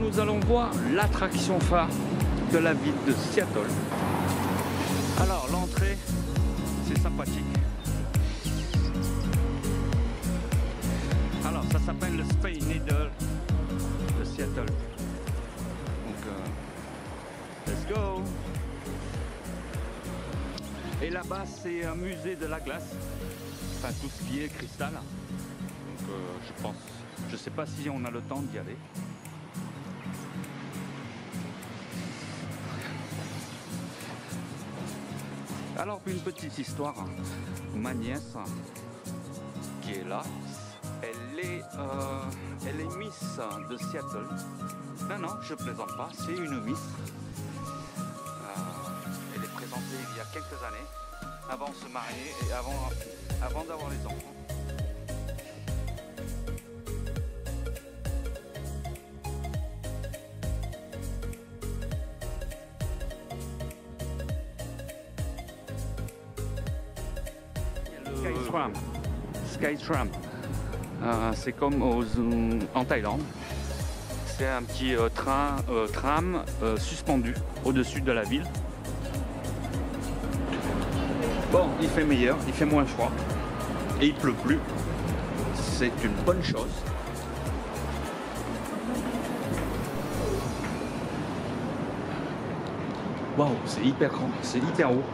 nous allons voir l'attraction phare de la ville de Seattle. Alors l'entrée, c'est sympathique. Alors ça s'appelle le Space Needle de Seattle. Donc let's go. Et là-bas c'est un musée de la glace. Enfin tout ce qui est cristal. Donc je sais pas si on a le temps d'y aller. Alors une petite histoire, ma nièce qui est là, elle est Miss de Seattle. Non, je plaisante pas, c'est une Miss. Elle est présentée il y a quelques années, avant de se marier et avant d'avoir les enfants. Skytram, c'est comme en Thaïlande, c'est un petit tram suspendu au-dessus de la ville. Bon, il fait meilleur, il fait moins froid et il pleut plus, c'est une bonne chose. Waouh, c'est hyper grand, c'est hyper haut.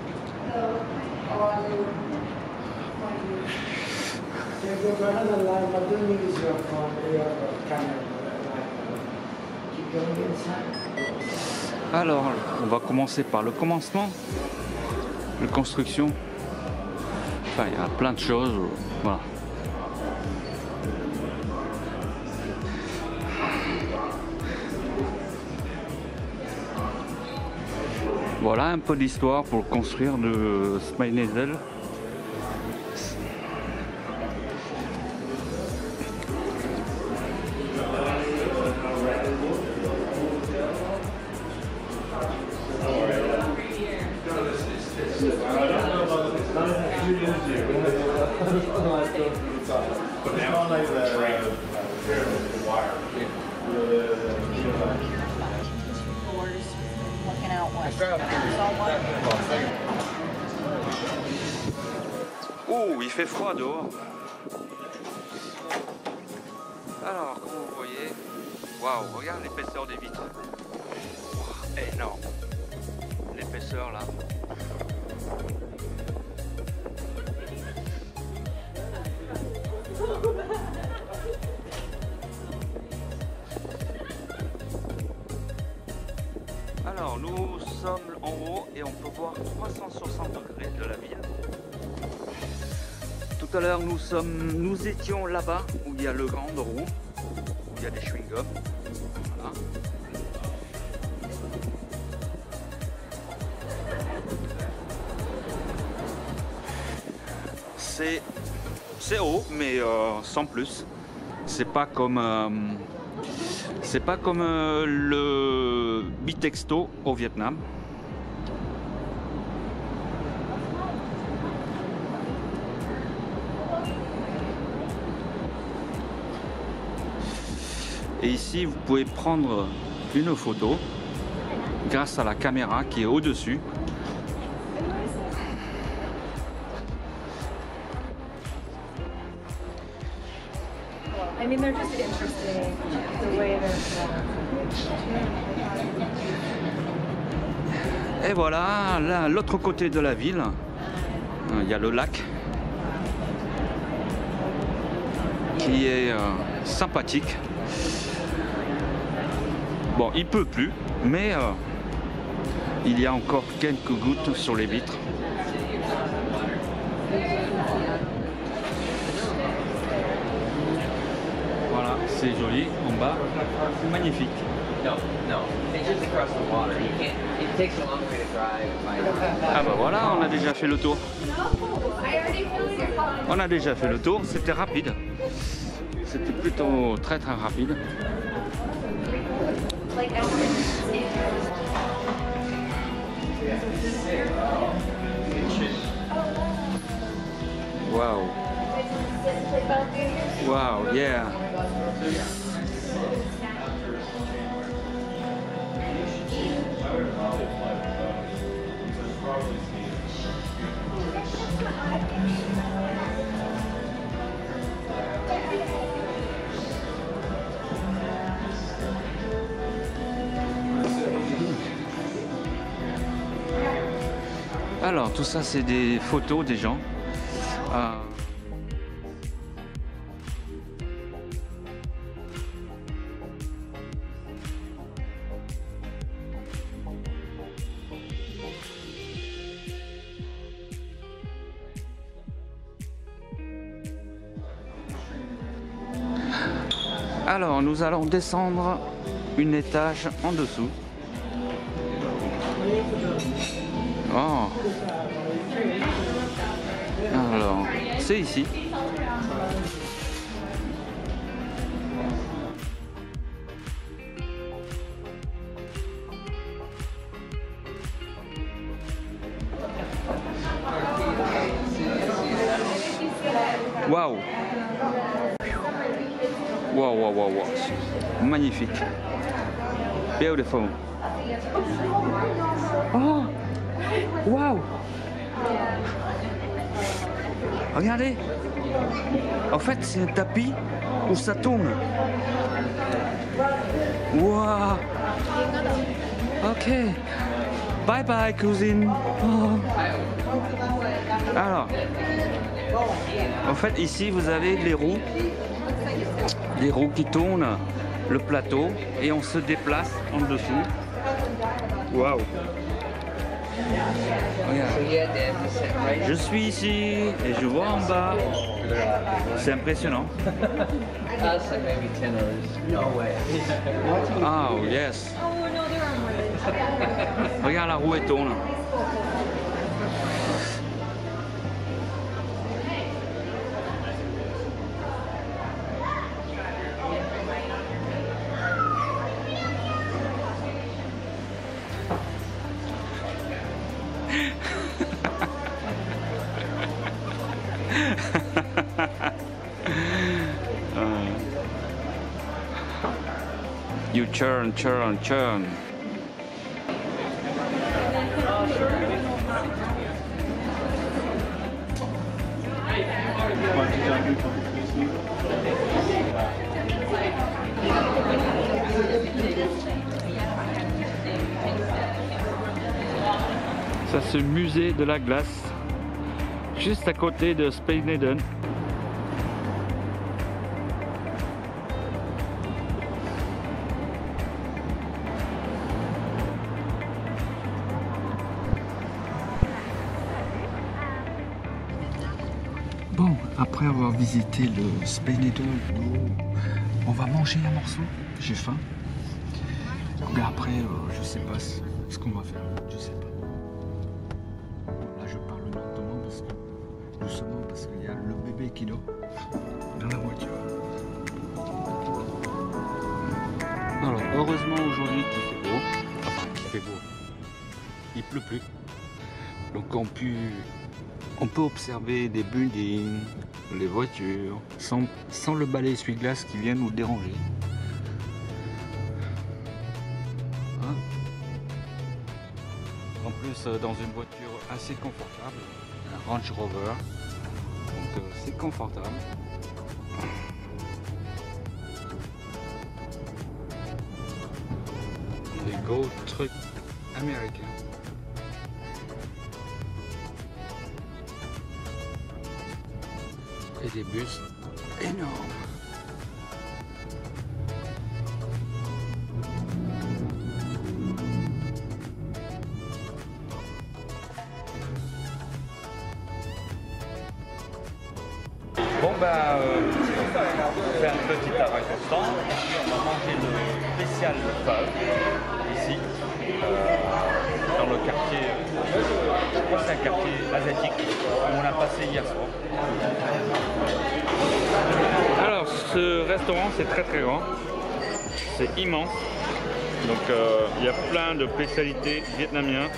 Alors, on va commencer par le commencement, la construction. Enfin, il y a plein de choses. Voilà. Voilà un peu d'histoire pour construire le Space Needle. Oh, il fait froid dehors. Alors, comme vous voyez, waouh, regarde l'épaisseur des vitres. Wow, énorme. L'épaisseur là. Alors, nous sommes en haut et on peut voir 360 degrés de la ville. Tout à l'heure, nous étions là-bas où il y a le grand roue, où il y a des chewing-gums. Voilà. C'est haut, mais sans plus. C'est pas comme le Bitexto au Vietnam. Et ici, vous pouvez prendre une photo grâce à la caméra qui est au-dessus. I mean, they're just interesting the way Et voilà, là, l'autre côté de la ville, il y a le lac qui est sympathique. Bon, il peut plus, mais il y a encore quelques gouttes sur les vitres. Voilà, c'est joli en bas, c'est magnifique. Ah bah voilà, on a déjà fait le tour. On a déjà fait le tour, c'était rapide. C'était plutôt très rapide. Wow. Wow, yeah. Alors, tout ça, c'est des photos des gens. Alors, nous allons descendre un étage en dessous. Oh. Alors, c'est ici. Waouh! Wow, wow, wow, wow. Magnifique. Beautiful. Oh! Wow! Regardez! En fait, c'est un tapis où ça tourne. Wow! Ok. Bye bye, cousine. Oh. Alors, en fait, ici, vous avez les roues. Des roues qui tournent le plateau et on se déplace en dessous. Waouh! Je suis ici et je vois en bas. C'est impressionnant. Oh yes. Regarde la roue elle tourne. You turn, turn, turn. Ça, c'est le musée de la glace, juste à côté de Spineden. Bon, après avoir visité le Spineden, on va manger un morceau. J'ai faim. Mais après, je sais pas ce qu'on va faire. Je sais pas. Là, je parle doucement parce qu'il y a le bébé qui dort dans la voiture. Alors, heureusement aujourd'hui qu'il fait beau. Enfin, qu'il fait beau. Il pleut plus. Donc on peut observer des buildings, les voitures, sans le balai essuie-glace qui vient nous déranger. Hein? En plus, dans une voiture assez confortable, un Range Rover, donc c'est confortable. Des gros trucs américains. Et des bus énormes. Bon bah, on fait un petit arrêt constant. On va manger le spécial pho ici, dans le quartier, je crois que c'est un quartier asiatique où on a passé hier soir. Alors ce restaurant c'est très très grand, c'est immense, donc il y a plein de spécialités vietnamiennes.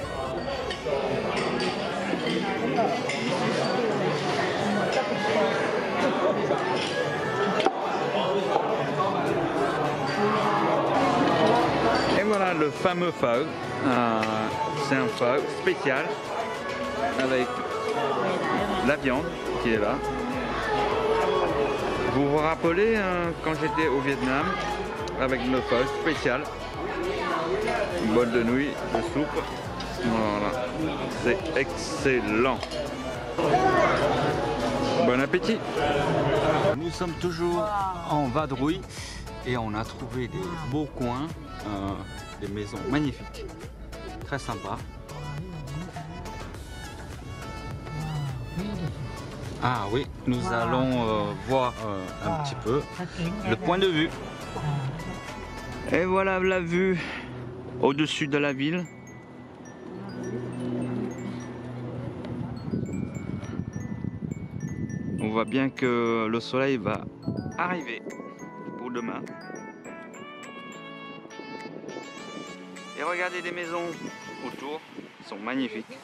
Et voilà le fameux pho, c'est un pho spécial avec la viande qui est là. Vous vous rappelez quand j'étais au Vietnam avec le pho spécial, une boîte de nouilles, de soupe, Voilà, c'est excellent. Bon appétit. Nous sommes toujours en vadrouille et on a trouvé des beaux coins, des maisons magnifiques, très sympa. Ah oui, nous allons voir un petit peu le point de vue. Et voilà la vue au-dessus de la ville. On voit bien que le soleil va arriver pour demain. Et regardez les maisons autour, elles sont magnifiques.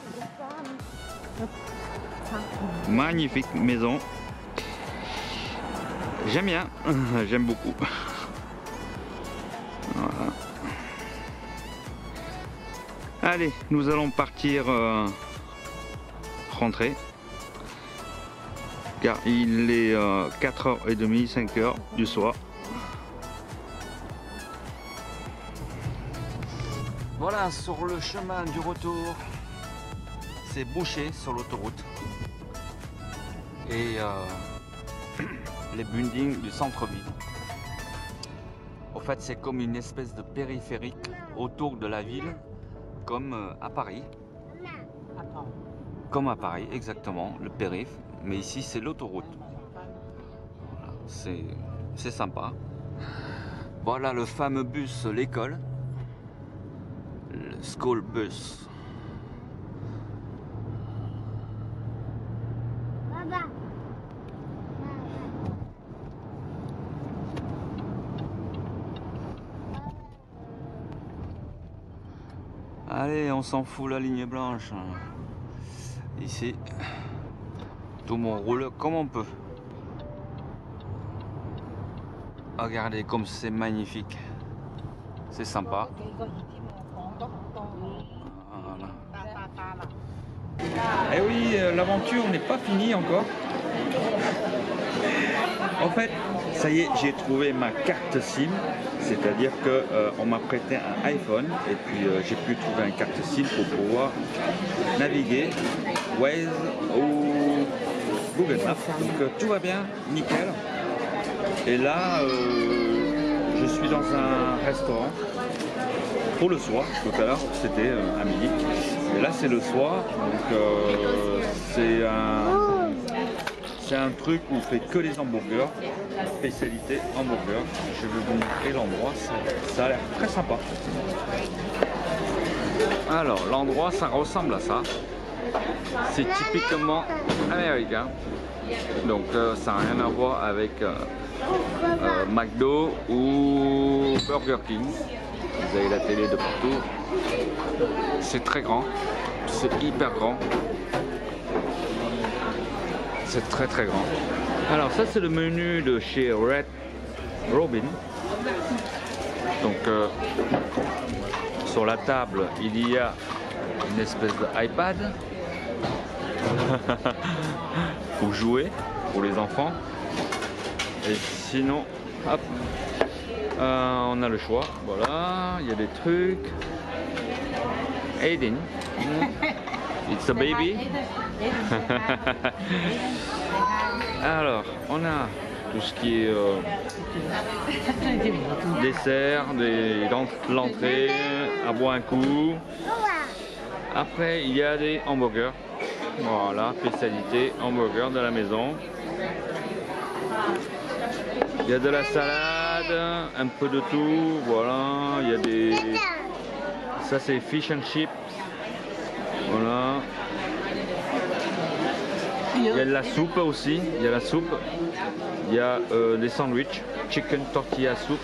Magnifique maison. J'aime bien, j'aime beaucoup. Voilà. Allez, nous allons partir rentrer. Car il est 4h30, 5h du soir. Voilà, sur le chemin du retour, c'est bouché sur l'autoroute. Et les buildings du centre-ville. En fait, c'est comme une espèce de périphérique autour de la ville, comme à Paris. Comme à Paris, exactement, le périph'. Mais ici, c'est l'autoroute. Voilà, c'est sympa. Voilà le fameux bus, l'école. Le school bus. Allez, on s'en fout la ligne blanche. Ici, tout le monde roule comme on peut. Regardez comme c'est magnifique. C'est sympa. Voilà. Et oui, l'aventure n'est pas finie encore. En fait, ça y est, j'ai trouvé ma carte SIM. C'est-à-dire qu'on m'a prêté un iPhone et puis j'ai pu trouver une carte SIM pour pouvoir naviguer Waze ou Google Maps. Donc tout va bien, nickel. Et là, je suis dans un restaurant pour le soir. Tout à l'heure, c'était à midi. Et là, c'est le soir. Donc c'est un truc où on fait que les hamburgers, spécialité hamburger. Je vais vous montrer l'endroit, ça a l'air très sympa. Alors l'endroit, ça ressemble à ça. C'est typiquement américain. Donc ça n'a rien à voir avec McDo ou Burger King. Vous avez la télé de partout. C'est très grand, c'est hyper grand. C'est très très grand. Alors ça c'est le menu de chez Red Robin. Donc sur la table il y a une espèce d'iPad pour jouer pour les enfants. Et sinon hop, on a le choix. Voilà, il y a des trucs. Aiden, it's a baby. Alors, on a tout ce qui est dessert, l'entrée, à boire un coup. Après, il y a des hamburgers. Voilà, spécialité hamburger de la maison. Il y a de la salade, un peu de tout. Voilà, il y a des... Ça, c'est fish and chips. Voilà. Il y a de la soupe aussi, il y a la soupe, il y a des sandwichs, chicken tortilla soup,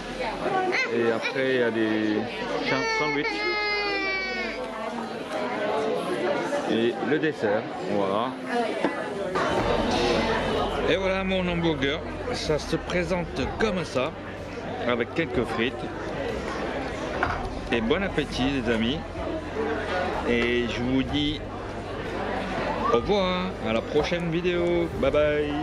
et après il y a des sandwichs, et le dessert, voilà. Et voilà mon hamburger, ça se présente comme ça, avec quelques frites, et bon appétit les amis, et je vous dis au revoir, à la prochaine vidéo, bye bye.